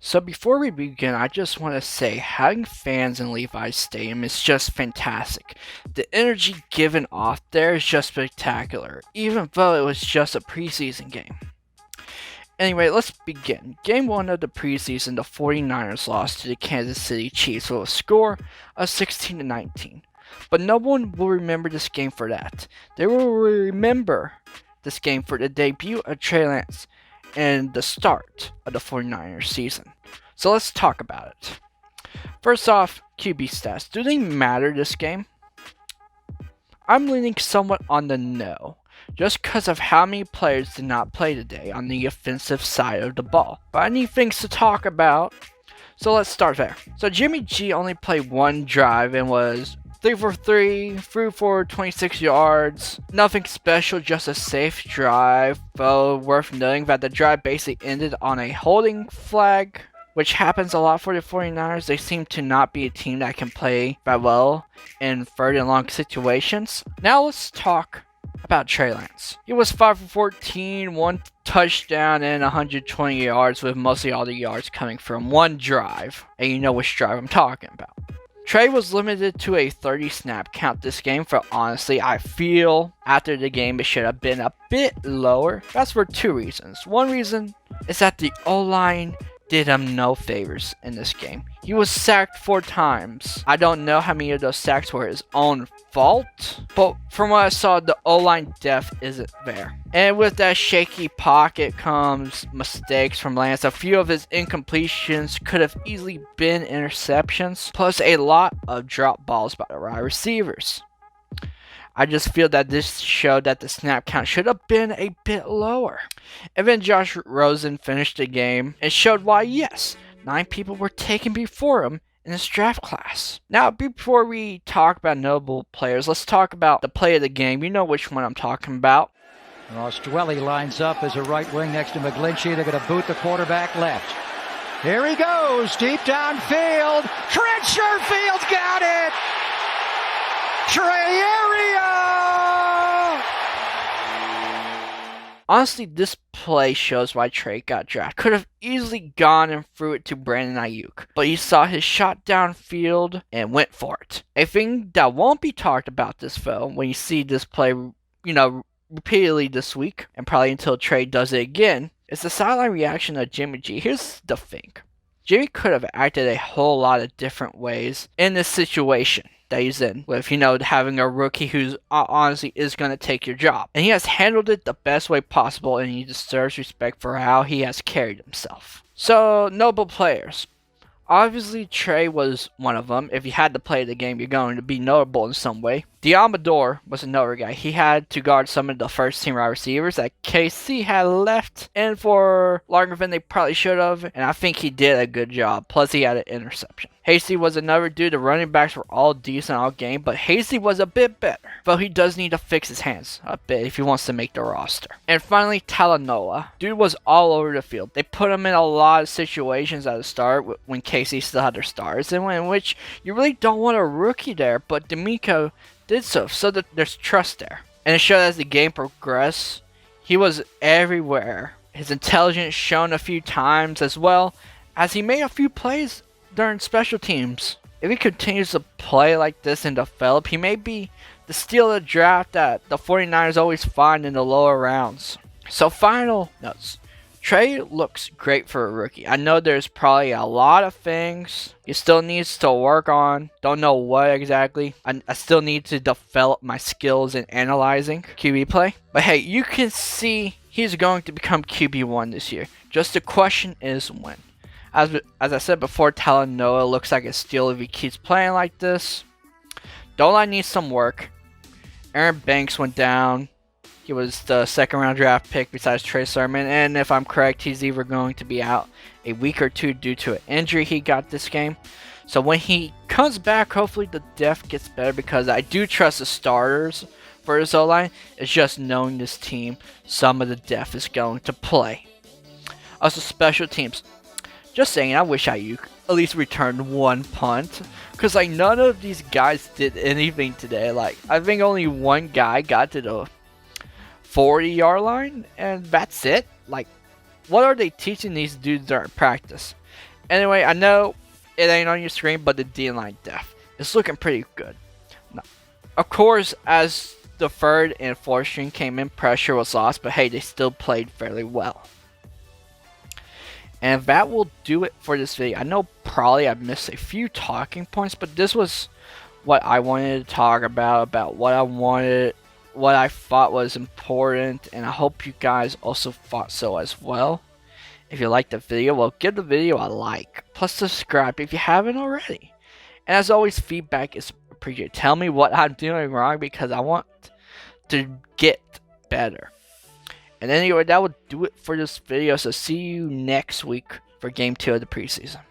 So before we begin, I just want to say having fans in Levi's Stadium is just fantastic. The energy given off there is just spectacular, even though it was just a preseason game. Anyway, let's begin. Game 1 of the preseason, the 49ers lost to the Kansas City Chiefs with a score of 16-19. But no one will remember this game for that. They will remember this game for the debut of Trey Lance and the start of the 49ers season. So let's talk about it. First off, QB stats. Do they matter this game? I'm leaning somewhat on the no, just because of how many players did not play today on the offensive side of the ball. But I need things to talk about, so let's start there. So Jimmy G only played one drive and was 3 for 3, threw for 26 yards. Nothing special, just a safe drive. Though worth noting that the drive basically ended on a holding flag, which happens a lot for the 49ers. They seem to not be a team that can play that well in third and long situations. Now let's talk about Trey Lance. He was 5 for 14, one touchdown and 120 yards, with mostly all the yards coming from one drive. And you know which drive I'm talking about. Trey was limited to a 30 snap count this game, for honestly, I feel after the game it should have been a bit lower. That's for two reasons. One reason is that the O-line did him no favors in this game. He was sacked 4 times. I don't know how many of those sacks were his own fault, but from what I saw, the O-line depth isn't there. And with that shaky pocket comes mistakes from Lance. A few of his incompletions could have easily been interceptions, plus a lot of drop balls by the wide receivers. I just feel that this showed that the snap count should have been a bit lower. And then Josh Rosen finished the game and showed why, yes, 9 people were taken before him in this draft class. Now, before we talk about notable players, let's talk about the play of the game. You know which one I'm talking about. Ross Dwelly lines up as a right wing next to McGlinchey. They're going to boot the quarterback left. Here he goes, deep downfield. Trent Sherfield's got it! Trey area! Honestly, this play shows why Trey got drafted. Could have easily gone and threw it to Brandon Ayuk, but he saw his shot downfield and went for it. A thing that won't be talked about this film when you see this play, repeatedly this week, and probably until Trey does it again, is the sideline reaction of Jimmy G. Here's the thing. Jimmy could have acted a whole lot of different ways in this situation that he's in, with, having a rookie who's honestly is going to take your job. And he has handled it the best way possible, and he deserves respect for how he has carried himself. So, notable players. Obviously, Trey was one of them. If you had to play the game, you're going to be notable in some way. Diamador was another guy. He had to guard some of the first-team wide receivers that KC had left in for longer than they probably should have, and I think he did a good job. Plus, he had an interception. Hasty was another dude. The running backs were all decent all game, but Hasty was a bit better. Though he does need to fix his hands a bit if he wants to make the roster. And finally, Talanoa. Dude was all over the field. They put him in a lot of situations at the start when KC still had their stars, and in which you really don't want a rookie there, but D'Amico did so that there's trust there. And it showed as the game progressed, he was everywhere. His intelligence shown a few times, as well as he made a few plays during special teams. If he continues to play like this and develop, he may be the steal of the draft that the 49ers always find in the lower rounds. So final notes. Trey looks great for a rookie. I know there's probably a lot of things he still needs to work on. Don't know what exactly. I still need to develop my skills in analyzing QB play. But hey, you can see he's going to become QB1 this year. Just the question is when. As I said before, Talanoa looks like a steal if he keeps playing like this. Dolan needs some work. Aaron Banks went down. He was the second round draft pick besides Trey Sermon, and if I'm correct, he's either going to be out a week or two due to an injury he got this game. So when he comes back, hopefully the depth gets better, because I do trust the starters for his O-line. It's just knowing this team, some of the depth is going to play. Also, special teams. Just saying, I wish Ayuk at least returned one punt, because none of these guys did anything today. I think only one guy got to the 40-yard line, and that's it. What are they teaching these dudes during practice? Anyway, I know it ain't on your screen, but the D-line depth is looking pretty good. Now, of course, as the third and fourth string came in, pressure was lost, but hey, they still played fairly well. And that will do it for this video. I know probably I've missed a few talking points, but this was what I wanted to talk about what I wanted, what I thought was important, and I hope you guys also thought so as well. If you liked the video, well, give the video a like, plus subscribe if you haven't already. And as always, feedback is appreciated. Tell me what I'm doing wrong because I want to get better. And anyway, that will do it for this video. So see you next week for Game 2 of the preseason.